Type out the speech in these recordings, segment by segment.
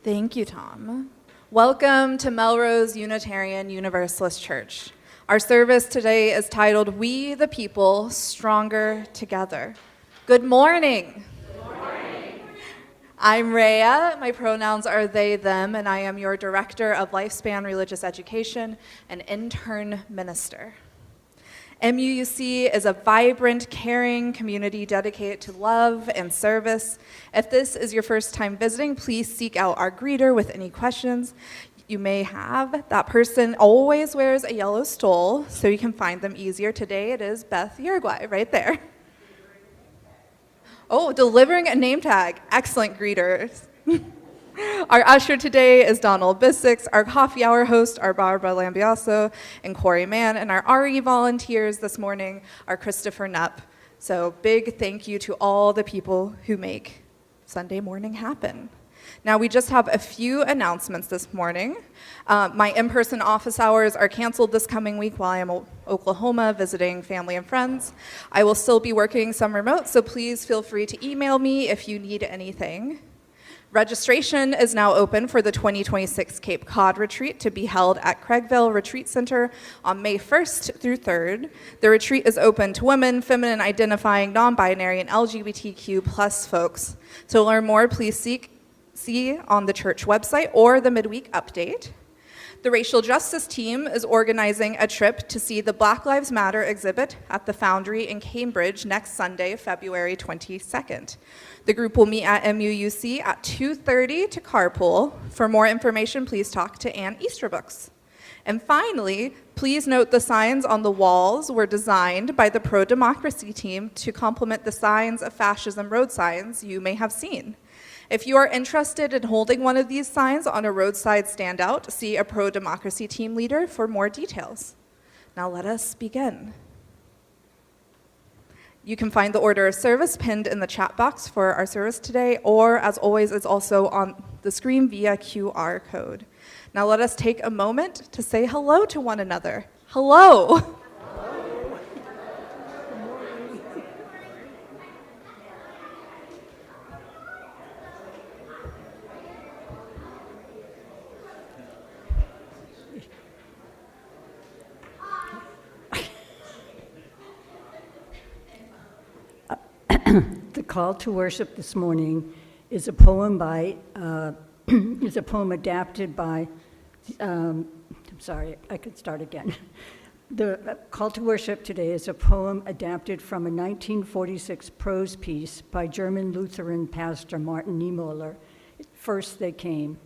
Thank you, Tom. Welcome to Melrose Unitarian Universalist Church. Our service today is titled, We the People, Stronger Together. Good morning. Good morning. I'm Rhea. My pronouns are they, them, and I am your Director of Lifespan Religious Education and Intern Minister. MUUC is a vibrant, caring community dedicated to love and service. If this is your first time visiting, please seek out our greeter with any questions you may have. That person always wears a yellow stole, so you can find them easier. Today it is Beth Uruguay, right there. Oh, delivering a name tag. Excellent greeters. Our usher today is Donald Bissix. Our coffee hour host are Barbara Lambiaso and Corey Mann. And our RE volunteers this morning are Christopher Knupp. So big thank you to all the people who make Sunday morning happen. Now we just have a few announcements this morning. My in-person office hours are canceled this coming week while I am in Oklahoma visiting family and friends. I will still be working some remote, so please feel free to email me if you need anything. Registration is now open for the 2026 Cape Cod retreat to be held at Craigville Retreat Center on May 1st through 3rd. The retreat is open to women, feminine identifying, non-binary, and LGBTQ plus folks. To learn more, please see on the church website or the midweek update. The Racial Justice Team is organizing a trip to see the Black Lives Matter exhibit at the Foundry in Cambridge next Sunday, February 22nd. The group will meet at MUUC at 2:30 to carpool. For more information, please talk to Ann Easterbooks. And finally, please note the signs on the walls were designed by the pro-democracy team to complement the signs of fascism road signs you may have seen. If you are interested in holding one of these signs on a roadside standout, see a pro-democracy team leader for more details. Now let us begin. You can find the order of service pinned in the chat box for our service today, or as always, it's also on the screen via QR code. Now let us take a moment to say hello to one another. Hello. The call to worship this morning is a poem adapted by. I'm sorry, I could start again. The call to worship today is a poem adapted from a 1946 prose piece by German Lutheran pastor Martin Niemöller. First they came.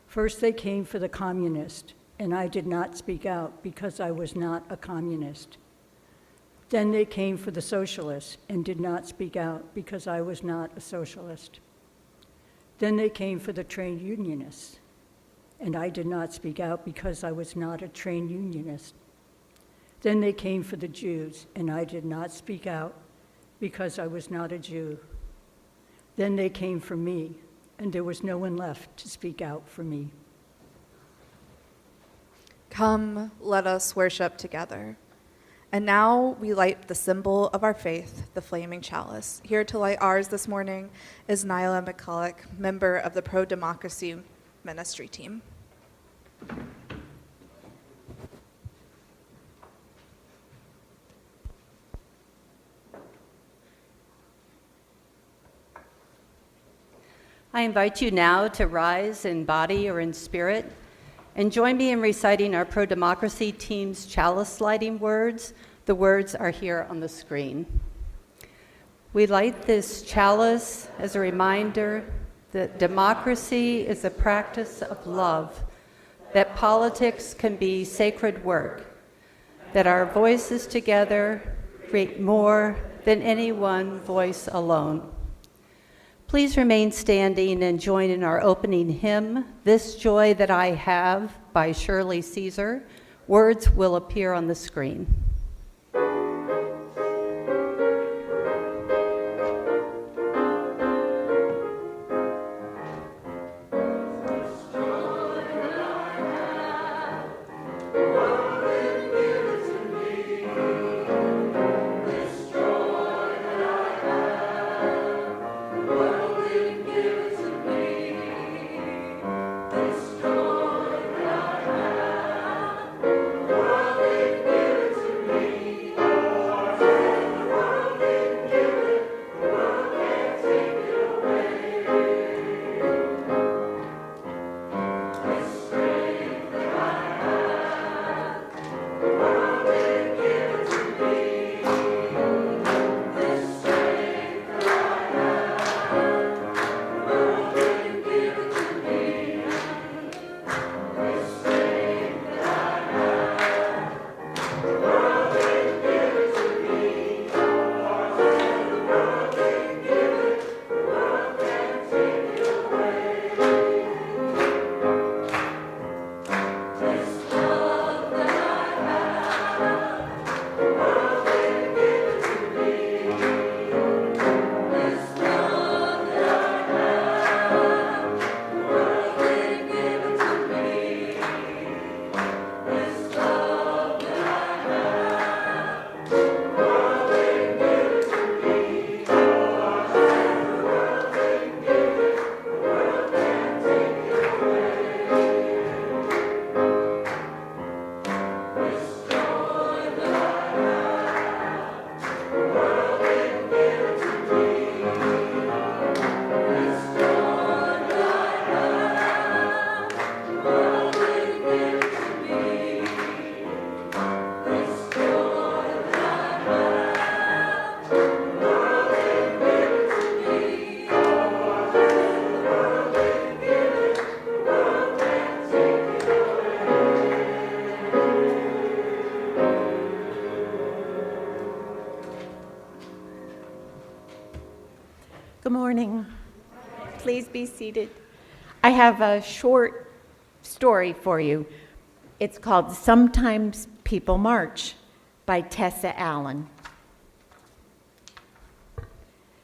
First they came for the communist, and I did not speak out because I was not a communist. Then they came for the socialists and did not speak out because I was not a socialist. Then they came for the trade unionists, and I did not speak out because I was not a trade unionist. Then they came for the Jews, and I did not speak out because I was not a Jew. Then they came for me, and there was no one left to speak out for me. Come, let us worship together. And now we light the symbol of our faith, the flaming chalice. Here to light ours this morning is Nyla McCulloch, member of the pro-democracy ministry team. I invite you now to rise in body or in spirit and join me in reciting our pro-democracy team's chalice lighting words. The words are here on the screen. We light this chalice as a reminder that democracy is a practice of love, that politics can be sacred work, that our voices together create more than any one voice alone. Please remain standing and join in our opening hymn, This Joy That I Have, by Shirley Caesar. Words will appear on the screen. please be seated. I have a short story for you. It's called Sometimes People March by Tessa Allen.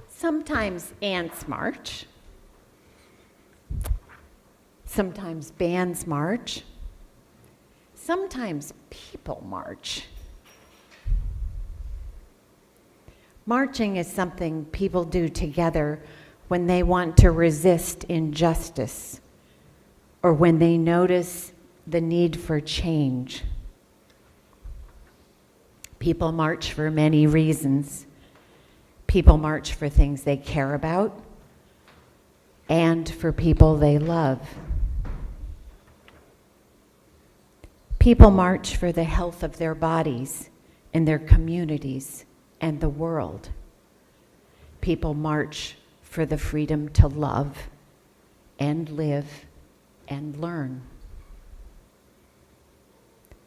Sometimes ants march. Sometimes bands march. Sometimes people march. Marching is something people do together when they want to resist injustice or when they notice the need for change. People march for many reasons. People march for things they care about and for people they love. People march for the health of their bodies and their communities and the world. People march for the freedom to love and live and learn.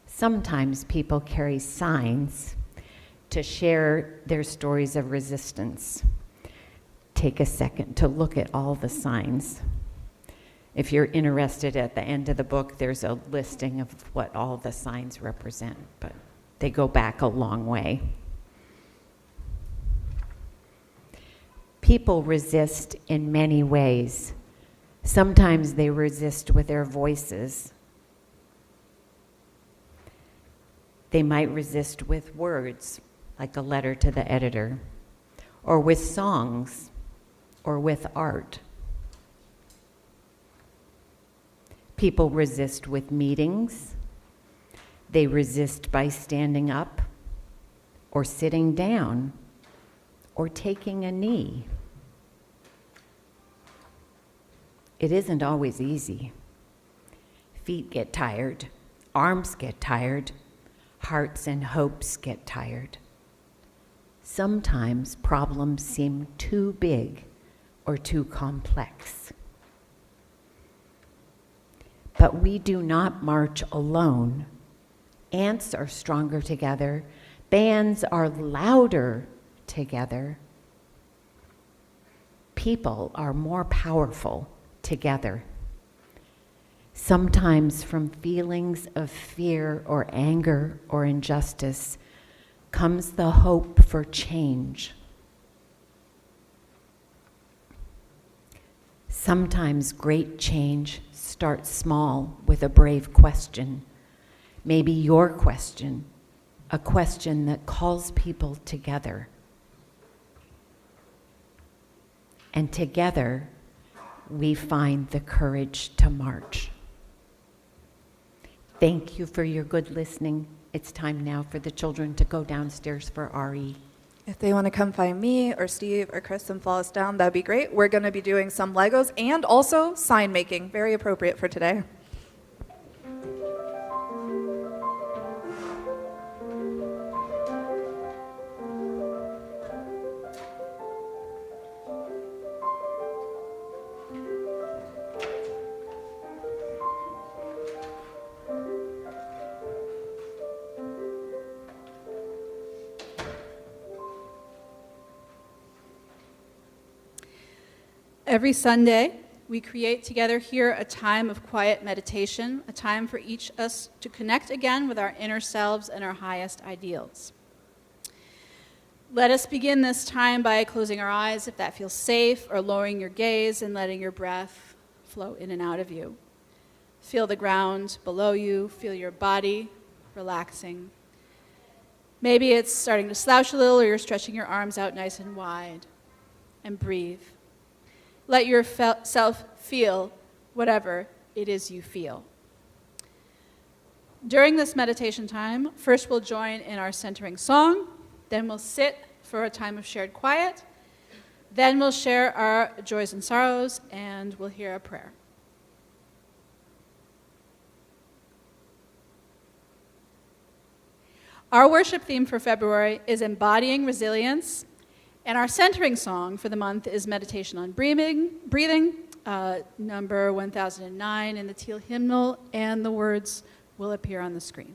Sometimes people carry signs to share their stories of resistance. Take a second to look at all the signs. If you're interested, at the end of the book, there's a listing of what all the signs represent, but they go back a long way. People resist in many ways. Sometimes they resist with their voices. They might resist with words, like a letter to the editor, or with songs, or with art. People resist with meetings. They resist by standing up, or sitting down, or taking a knee. It isn't always easy. Feet get tired, arms get tired, hearts and hopes get tired. Sometimes problems seem too big or too complex. But we do not march alone. Ants are stronger together. Bands are louder together. People are more powerful together. Sometimes from feelings of fear or anger or injustice comes the hope for change. Sometimes great change starts small with a brave question. Maybe your question, a question that calls people together. And together, we find the courage to march. Thank you for your good listening. It's time now for the children to go downstairs for RE. If they want to come find me or Steve or Chris and follow us down, that'd be great. We're going to be doing some Legos and also sign making. Very appropriate for today. Every Sunday, we create together here a time of quiet meditation, a time for each of us to connect again with our inner selves and our highest ideals. Let us begin this time by closing our eyes if that feels safe, or lowering your gaze and letting your breath flow in and out of you. Feel the ground below you, feel your body relaxing. Maybe it's starting to slouch a little, or you're stretching your arms out nice and wide. And breathe. Let yourself feel whatever it is you feel. During this meditation time, first we'll join in our centering song, then we'll sit for a time of shared quiet, then we'll share our joys and sorrows, and we'll hear a prayer. Our worship theme for February is embodying resilience. And our centering song for the month is Meditation on Breathing, number 1009 in the Teal Hymnal, and the words will appear on the screen.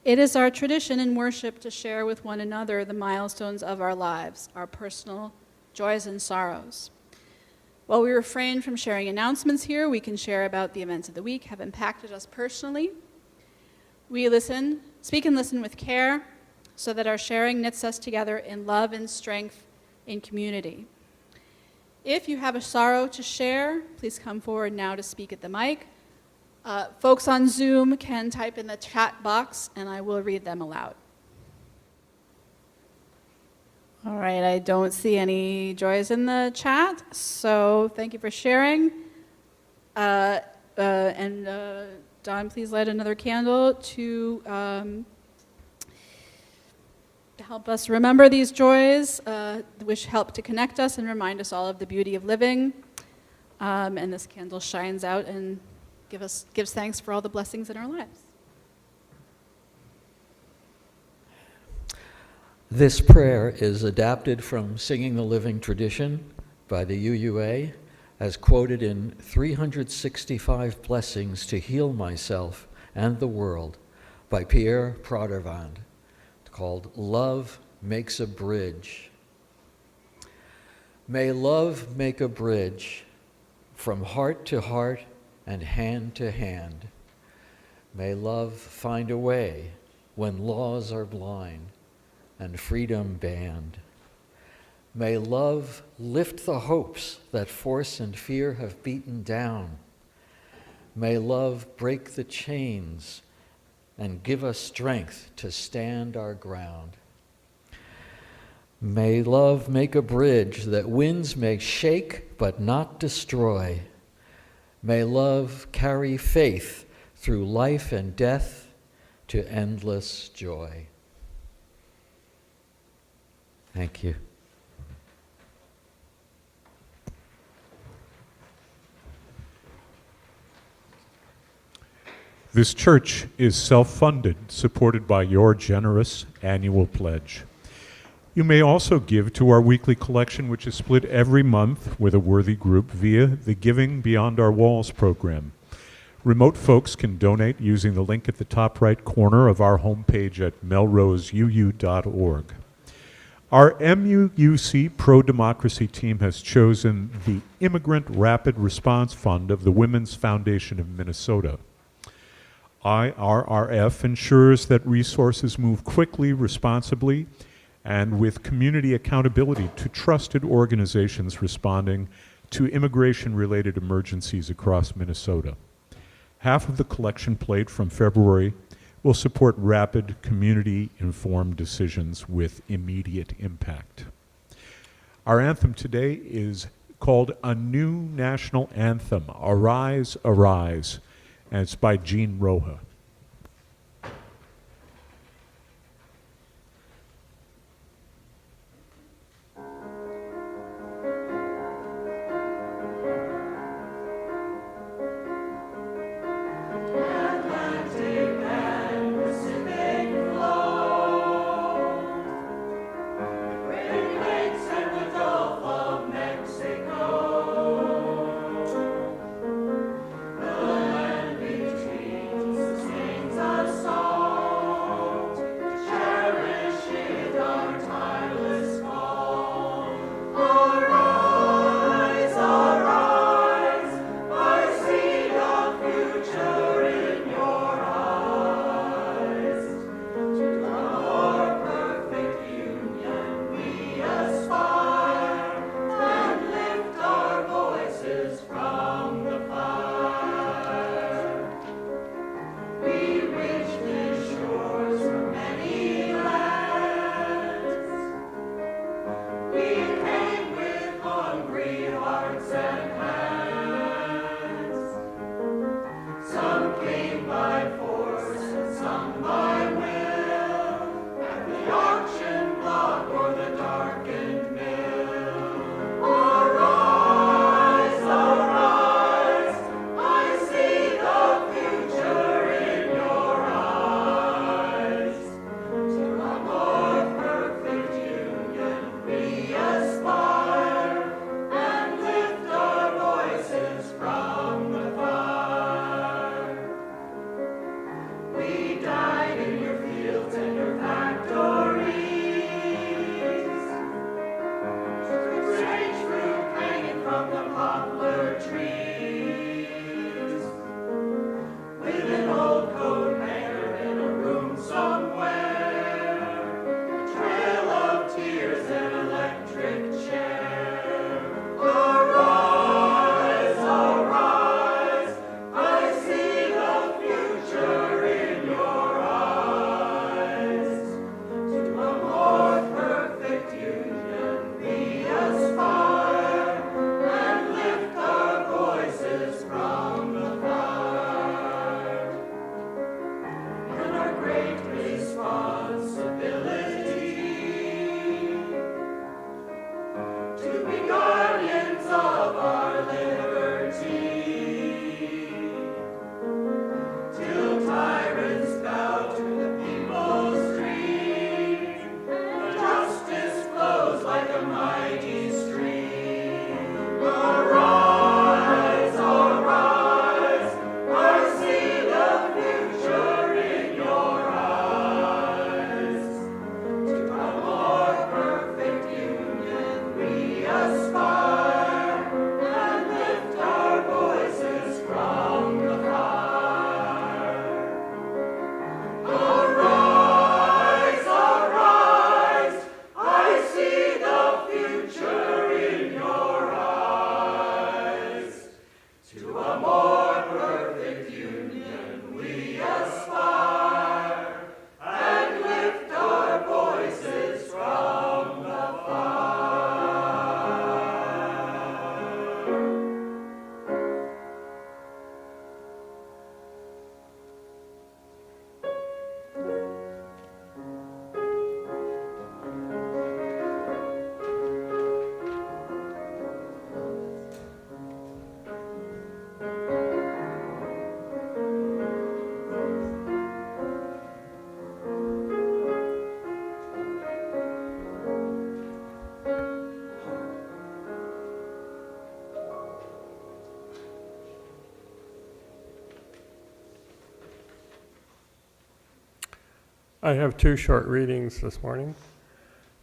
It is our tradition in worship to share with one another the milestones of our lives, our personal joys and sorrows. While we refrain from sharing announcements here, we can share about the events of the week have impacted us personally. We speak and listen with care, so that our sharing knits us together in love and strength in community. If you have a sorrow to share, please come forward now to speak at the mic. Folks on Zoom can type in the chat box, and I will read them aloud. All right, I don't see any joys in the chat, so thank you for sharing. Don, please light another candle to help us remember these joys, which help to connect us and remind us all of the beauty of living. And this candle shines out and gives thanks for all the blessings in our lives. This prayer is adapted from Singing the Living Tradition by the UUA, as quoted in 365 Blessings to Heal Myself and the World by Pierre Pradervand, called Love Makes a Bridge. May love make a bridge from heart to heart and hand to hand. May love find a way when laws are blind and freedom banned. May love lift the hopes that force and fear have beaten down. May love break the chains and give us strength to stand our ground. May love make a bridge that winds may shake but not destroy. May love carry faith through life and death to endless joy. Thank you. This church is self-funded, supported by your generous annual pledge. You may also give to our weekly collection, which is split every month with a worthy group via the Giving Beyond Our Walls program. Remote folks can donate using the link at the top right corner of our homepage at melroseuu.org. Our MUUC pro-democracy team has chosen the Immigrant Rapid Response Fund of the Women's Foundation of Minnesota. IRRF ensures that resources move quickly, responsibly, and with community accountability to trusted organizations responding to immigration-related emergencies across Minnesota. Half of the collection plate from February will support rapid, community-informed decisions with immediate impact. Our anthem today is called A New National Anthem, Arise, Arise, and it's by Jean Roja. I have two short readings this morning.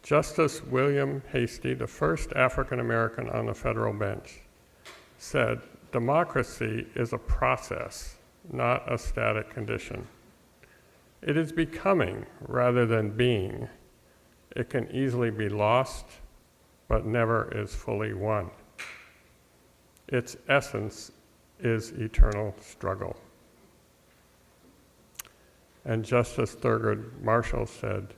Justice William Hastie, the first African American on the federal bench, said, "Democracy is a process, not a static condition. It is becoming rather than being. It can easily be lost, but never is fully won. Its essence is eternal struggle." And Justice Thurgood Marshall said,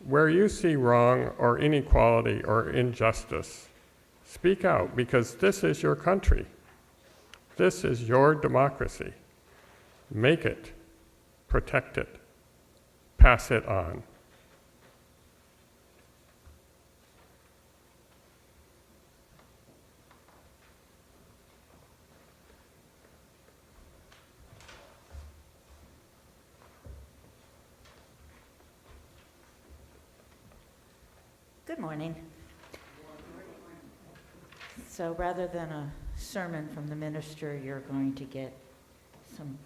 "Where you see wrong or inequality or injustice, speak out, because this is your country. This is your democracy. Make it, protect it, pass it on." Good morning. So rather than a sermon from the minister, you're going to get some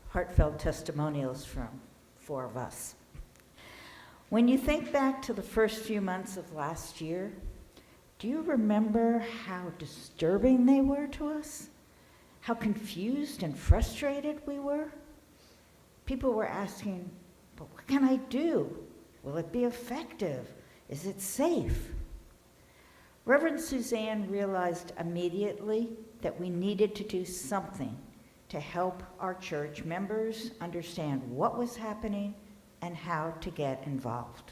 heartfelt testimonials from four of us. When you think back to the first few months of last year, do you remember how disturbing they were to us? How confused and frustrated we were? People were asking, "But what can I do? Will it be effective? Is it safe?" Reverend Suzanne realized immediately that we needed to do something to help our church members understand what was happening and how to get involved.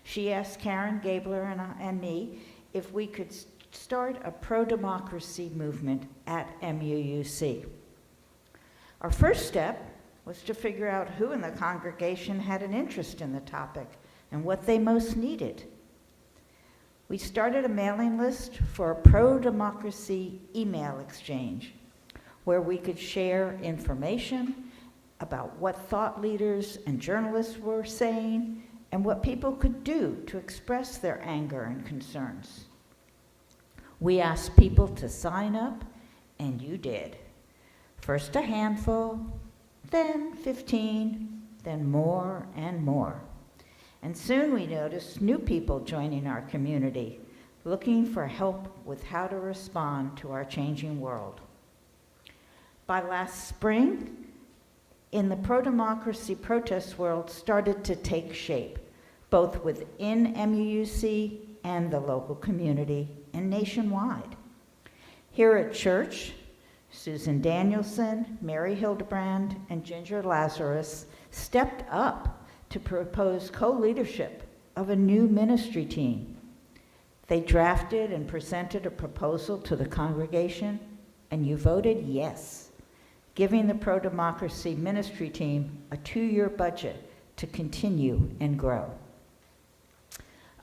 She asked Karen Gabler and me if we could start a pro-democracy movement at MUUC. Our first step was to figure out who in the congregation had an interest in the topic and what they most needed. We started a mailing list for a pro-democracy email exchange where we could share information about what thought leaders and journalists were saying and what people could do to express their anger and concerns. We asked people to sign up, and you did. First a handful, then 15, then more and more. And soon we noticed new people joining our community, looking for help with how to respond to our changing world. By last spring, in the pro-democracy protest world started to take shape, both within MUUC and the local community and nationwide. Here at church, Susan Danielson, Mary Hildebrand, and Ginger Lazarus stepped up to propose co-leadership of a new ministry team. They drafted and presented a proposal to the congregation, and you voted yes, giving the pro-democracy ministry team a 2-year budget to continue and grow.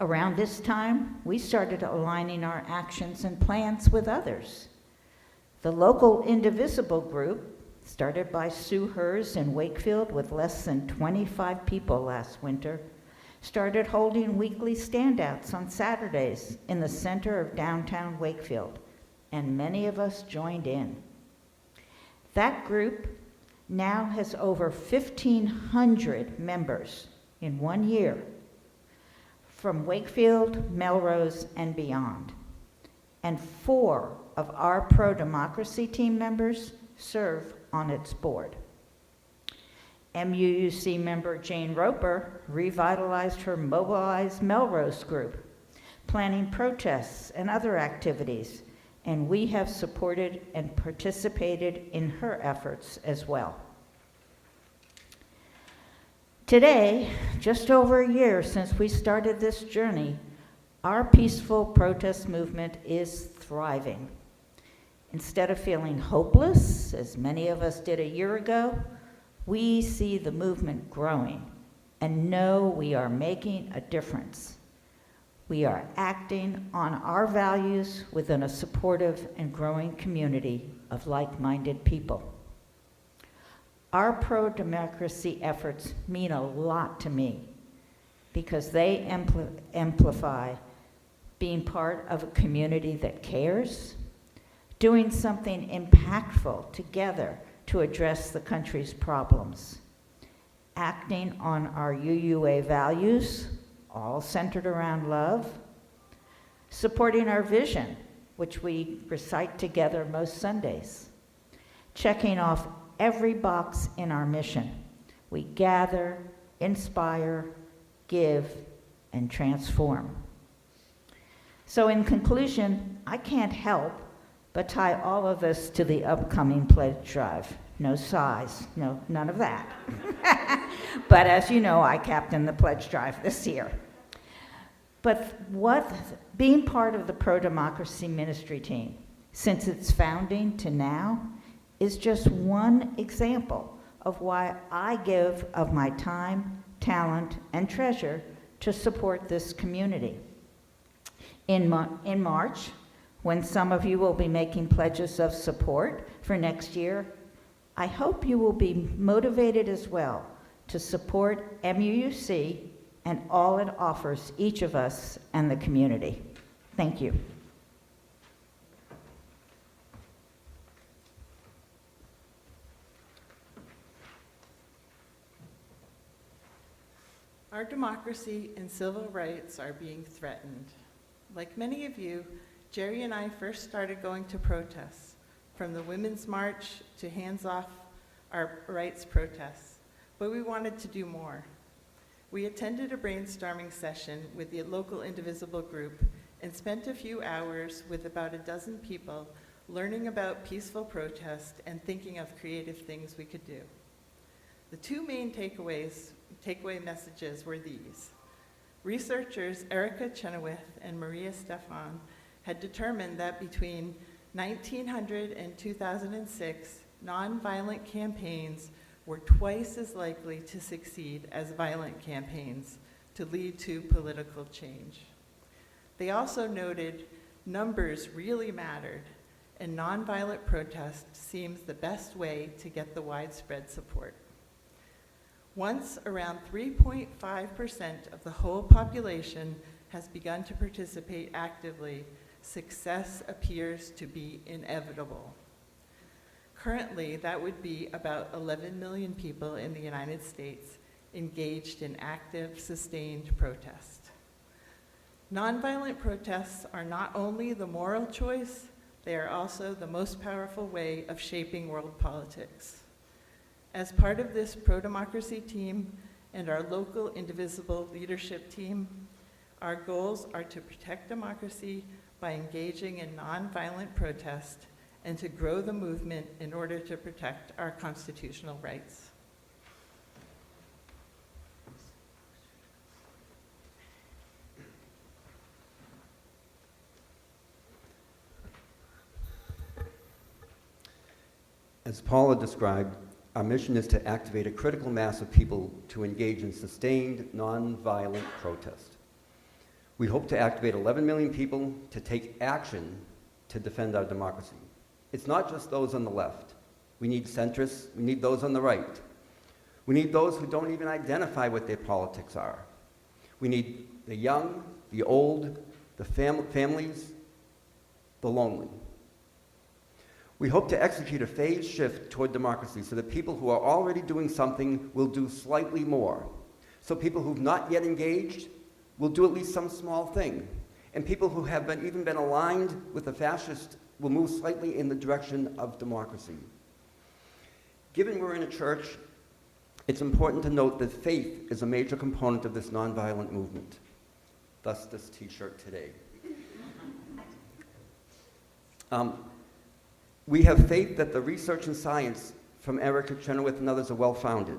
Around this time, we started aligning our actions and plans with others. The local Indivisible group, started by Sue Hers in Wakefield with less than 25 people last winter, started holding weekly standouts on Saturdays in the center of downtown Wakefield, and many of us joined in. That group now has over 1,500 members in 1 year from Wakefield, Melrose, and beyond. And 4 of our pro-democracy team members serve on its board. MUUC member Jane Roper revitalized her Mobilize Melrose group, planning protests and other activities, and we have supported and participated in her efforts as well. Today, just over a year since we started this journey, our peaceful protest movement is thriving. Instead of feeling hopeless, as many of us did a year ago, we see the movement growing and know we are making a difference. We are acting on our values within a supportive and growing community of like-minded people. Our pro-democracy efforts mean a lot to me because they amplify being part of a community that cares, doing something impactful together to address the country's problems, acting on our UUA values, all centered around love, supporting our vision, which we recite together most Sundays, checking off every box in our mission. We gather, inspire, give, and transform. So in conclusion, I can't help but tie all of this to the upcoming pledge drive. No sighs, no, none of that. But as you know, I captained the pledge drive this year. But being part of the pro-democracy ministry team since its founding to now is just one example of why I give of my time, talent, and treasure to support this community. In March, when some of you will be making pledges of support for next year, I hope you will be motivated as well to support MUUC and all it offers each of us and the community. Thank you. Our democracy and civil rights are being threatened. Like many of you, Jerry and I first started going to protests, from the Women's March to Hands Off Our Rights protests, but we wanted to do more. We attended a brainstorming session with the local Indivisible group and spent a few hours with about a dozen people learning about peaceful protest and thinking of creative things we could do. The two main takeaway messages were these. Researchers Erica Chenoweth and Maria Stefan had determined that between 1900 and 2006, nonviolent campaigns were twice as likely to succeed as violent campaigns to lead to political change. They also noted numbers really mattered, and nonviolent protest seems the best way to get the widespread support. Once around 3.5% of the whole population has begun to participate actively, success appears to be inevitable. Currently, that would be about 11 million people in the United States engaged in active, sustained protest. Nonviolent protests are not only the moral choice, they are also the most powerful way of shaping world politics. As part of this pro-democracy team and our local Indivisible leadership team, our goals are to protect democracy by engaging in nonviolent protest and to grow the movement in order to protect our constitutional rights. As Paula described, our mission is to activate a critical mass of people to engage in sustained, nonviolent protest. We hope to activate 11 million people to take action to defend our democracy. It's not just those on the left. We need centrists, we need those on the right. We need those who don't even identify what their politics are. We need the young, the old, the families, the lonely. We hope to execute a phased shift toward democracy so that people who are already doing something will do slightly more. So people who've not yet engaged will do at least some small thing. And people who have even been aligned with the fascists will move slightly in the direction of democracy. Given we're in a church, it's important to note that faith is a major component of this nonviolent movement. Thus this t-shirt today. We have faith that the research and science from Erica Chenoweth and others are well-founded.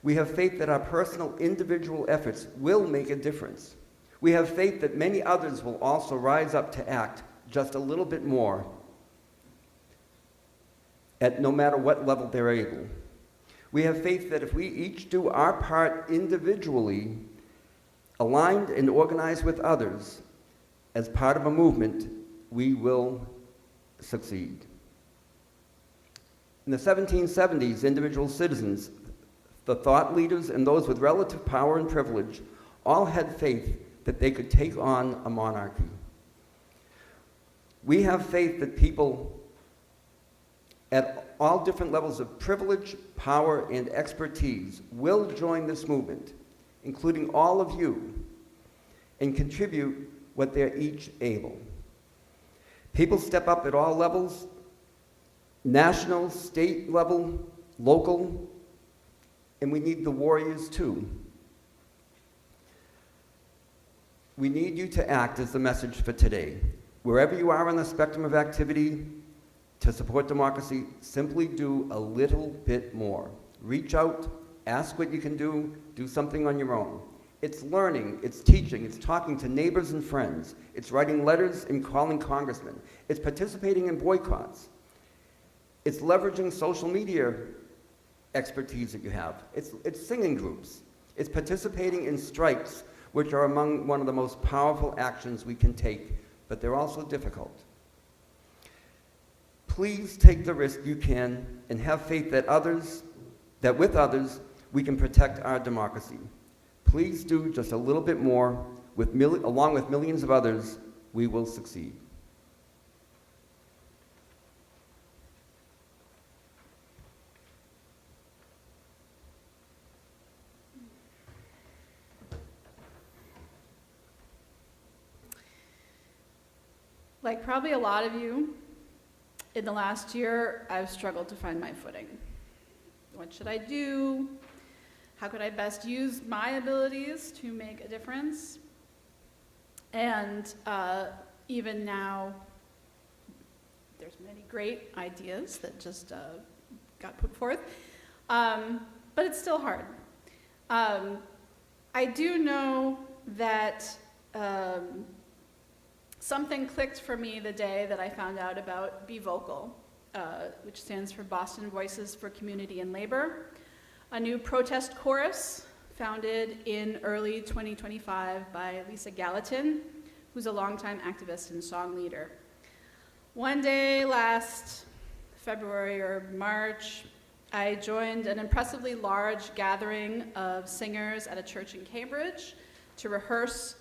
We have faith that our personal individual efforts will make a difference. We have faith that many others will also rise up to act just a little bit more at no matter what level they're able. We have faith that if we each do our part individually, aligned and organized with others, as part of a movement, we will succeed. In the 1770s, individual citizens, the thought leaders, and those with relative power and privilege all had faith that they could take on a monarchy. We have faith that people at all different levels of privilege, power, and expertise will join this movement, including all of you, and contribute what they're each able. People step up at all levels, national, state level, local, and we need the warriors too. We need you to act as the message for today. Wherever you are on the spectrum of activity to support democracy, simply do a little bit more. Reach out, ask what you can do something on your own. It's learning, it's teaching, it's talking to neighbors and friends, it's writing letters and calling congressmen, it's participating in boycotts, it's leveraging social media expertise that you have, it's singing groups, it's participating in strikes, which are among one of the most powerful actions we can take, but they're also difficult. Please take the risk you can and have faith that with others, we can protect our democracy. Please do just a little bit more. Along with millions of others, we will succeed. Like probably a lot of you, in the last year, I've struggled to find my footing. What should I do? How could I best use my abilities to make a difference? And even now, there's many great ideas that just got put forth, but it's still hard. I do know that something clicked for me the day that I found out about Be Vocal, which stands for Boston Voices for Community and Labor, a new protest chorus founded in early 2025 by Lisa Gallatin, who's a longtime activist and song leader. One day last February or March, I joined an impressively large gathering of singers at a church in Cambridge to rehearse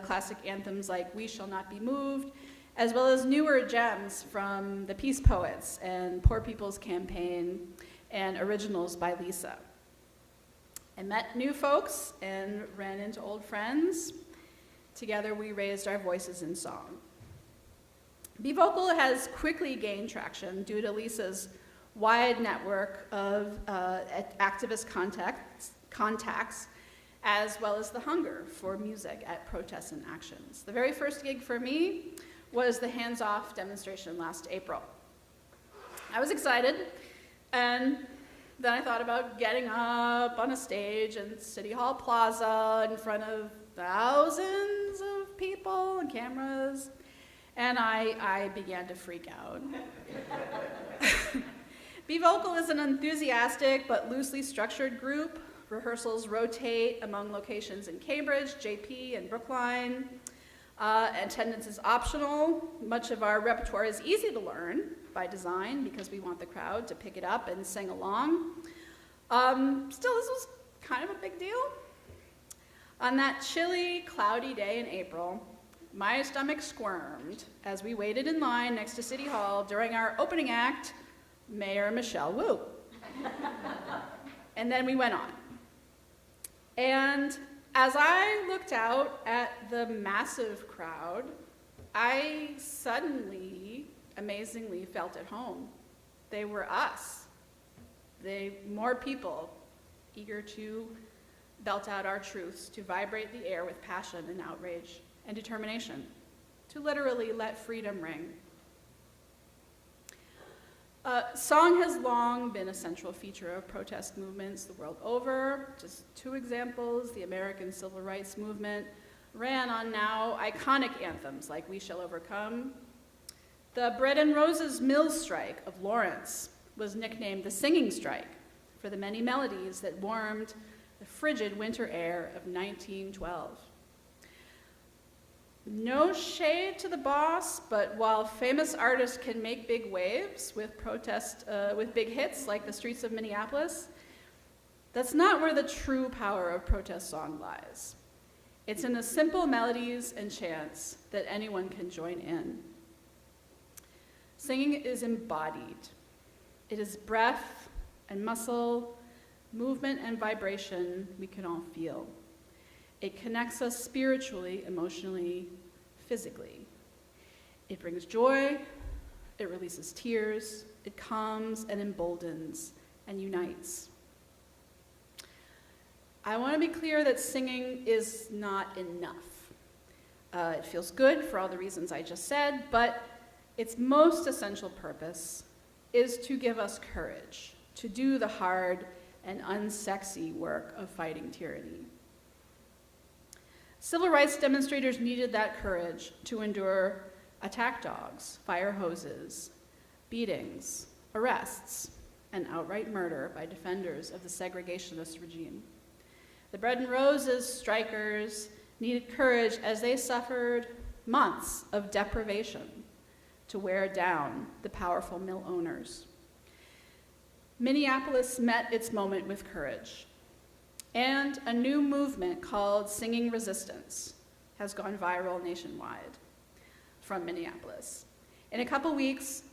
classic anthems like We Shall Not Be Moved, as well as newer gems from the Peace Poets and Poor People's Campaign and originals by Lisa. I met new folks and ran into old friends. Together we raised our voices in song. Be Vocal has quickly gained traction due to Lisa's wide network of activist contacts, as well as the hunger for music at protests and actions. The very first gig for me was the Hands Off demonstration last April. I was excited, and then I thought about getting up on a stage in City Hall Plaza in front of thousands of people and cameras, and I began to freak out. Be Vocal is an enthusiastic but loosely structured group. Rehearsals rotate among locations in Cambridge, JP, and Brookline. Attendance is optional. Much of our repertoire is easy to learn by design because we want the crowd to pick it up and sing along. Still, this was kind of a big deal. On that chilly, cloudy day in April, my stomach squirmed as we waited in line next to City Hall during our opening act, Mayor Michelle Wu. And then we went on. And as I looked out at the massive crowd, I suddenly, amazingly felt at home. They were us. More people eager to belt out our truths, to vibrate the air with passion and outrage and determination, to literally let freedom ring. Song has long been a central feature of protest movements the world over. Just two examples: the American Civil Rights Movement ran on now iconic anthems like We Shall Overcome. The Bread and Roses Mill Strike of Lawrence was nicknamed the Singing Strike for the many melodies that warmed the frigid winter air of 1912. No shade to the boss, but while famous artists can make big waves with with big hits like The Streets of Minneapolis, that's not where the true power of protest song lies. It's in the simple melodies and chants that anyone can join in. Singing is embodied. It is breath and muscle, movement and vibration we can all feel. It connects us spiritually, emotionally, physically. It brings joy, it releases tears, it calms and emboldens and unites. I want to be clear that singing is not enough. It feels good for all the reasons I just said, but its most essential purpose is to give us courage to do the hard and unsexy work of fighting tyranny. Civil rights demonstrators needed that courage to endure attack dogs, fire hoses, beatings, arrests, and outright murder by defenders of the segregationist regime. The Bread and Roses strikers needed courage as they suffered months of deprivation to wear down the powerful mill owners. Minneapolis met its moment with courage, and a new movement called Singing Resistance has gone viral nationwide from Minneapolis. In a couple weeks,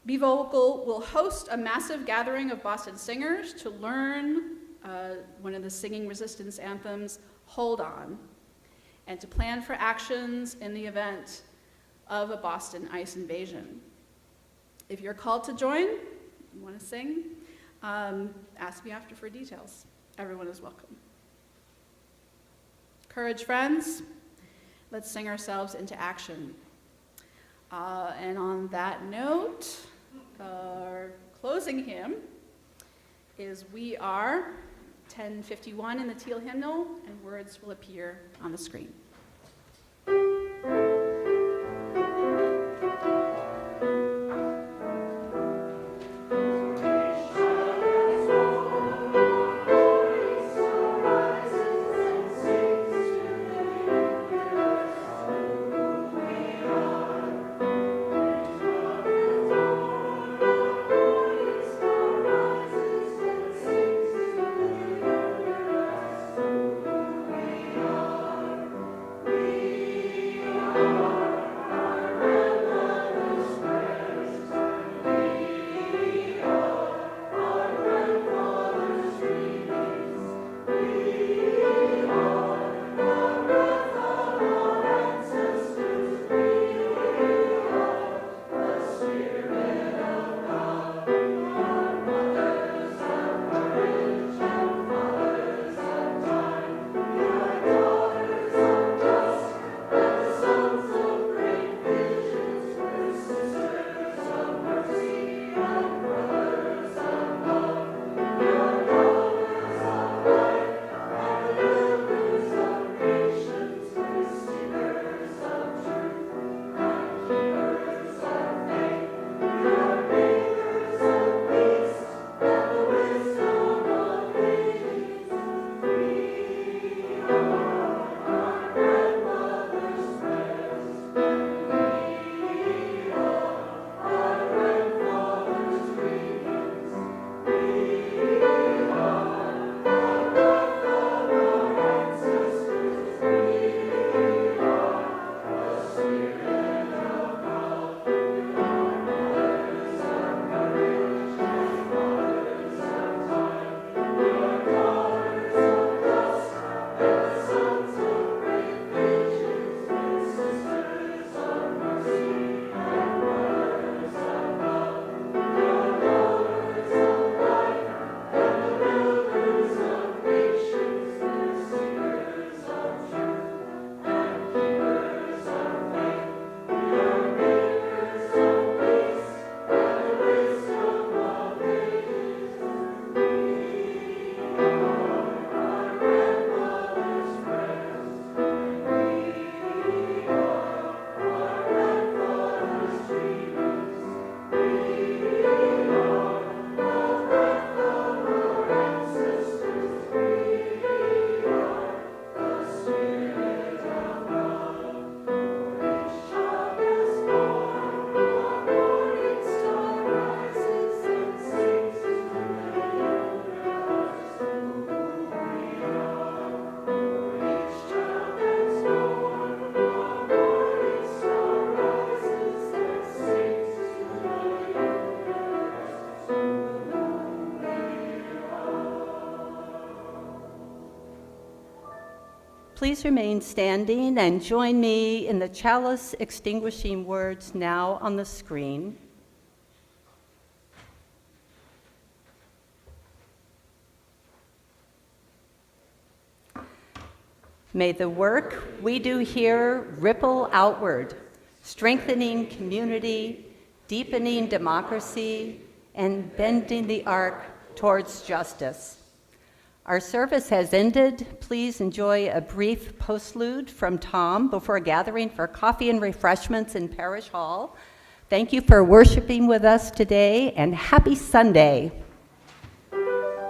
Be Vocal will host a massive gathering of Boston singers to learn one of the Singing Resistance anthems, Hold On, and to plan for actions in the event of a Boston ICE invasion. If you're called to join, you want to sing, ask me after for details. Everyone is welcome. Courage, friends. Let's sing ourselves into action. And on that note, our closing hymn is We Are, 1051 in the Teal Hymnal, and words will appear on the screen. please remain standing and join me in the chalice extinguishing words now on the screen. May the work we do here ripple outward, strengthening community, deepening democracy, and bending the arc towards justice. Our service has ended. Please enjoy a brief postlude from Tom before gathering for coffee and refreshments in Parish Hall. Thank you for worshiping with us today, and happy Sunday.